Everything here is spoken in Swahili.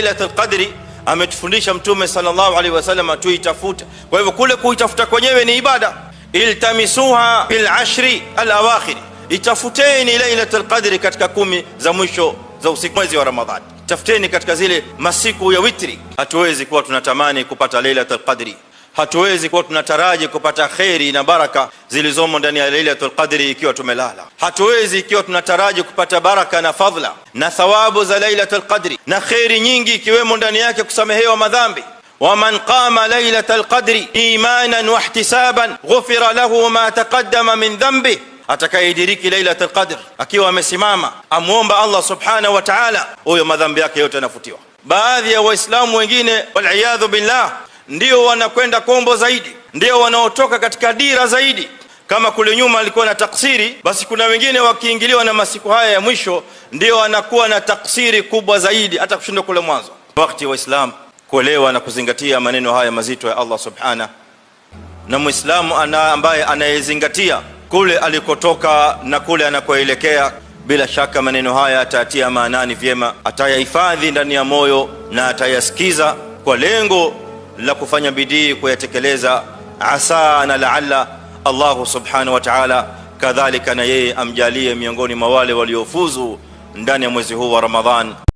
Lailatul Qadri ametufundisha Mtume sallallahu alaihi wasallam tuitafute. Kwa hivyo kule kuitafuta kwenyewe ni ibada. Iltamisuha fil ashri alawakhir, itafuteni Lailatul Qadri katika 10 za mwisho za usiku mwezi wa Ramadhani. Tafuteni katika zile masiku ya witri. Hatuwezi kuwa tunatamani kupata Lailatul Qadri, hatuwezi kuwa tunataraji kupata khairi na baraka zilizomo ndani ya Lailatul Qadri ikiwa tumelala. Hatuwezi ikiwa tunataraji kupata baraka na fadhila na thawabu za Lailatul Qadri na khairi nyingi ikiwemo ndani yake kusamehewa madhambi. ومن قام ليلة القدر إيمانا واحتسابا غفر له ما تقدم من ذنبه. Atakayediriki Lailatul Qadr akiwa amesimama amuomba Allah subhanahu wa ta'ala, huyo madhambi yake yote yanafutiwa. Baadhi ya waislamu wengine wal billah ndio wanakwenda kombo zaidi, ndio wanaotoka katika dira zaidi. Kama kule nyuma alikuwa na taksiri, basi kuna wengine wakiingiliwa na masiku haya ya mwisho ndio wanakuwa na taksiri kubwa zaidi hata kushinda kule mwanzo. Wakati wa Islam kuelewa na kuzingatia maneno haya mazito ya Allah subhanahu, na muislamu ambaye anayezingatia kule alikotoka na kule anakoelekea, bila shaka maneno haya atatia maanani vyema, atayahifadhi ndani ya moyo na atayasikiza kwa lengo la kufanya bidii kuyatekeleza. Asa na laalla Allah subhanahu wa ta'ala kadhalika na yeye amjalie miongoni mwa wale waliofuzu ndani ya mwezi huu wa Ramadhan.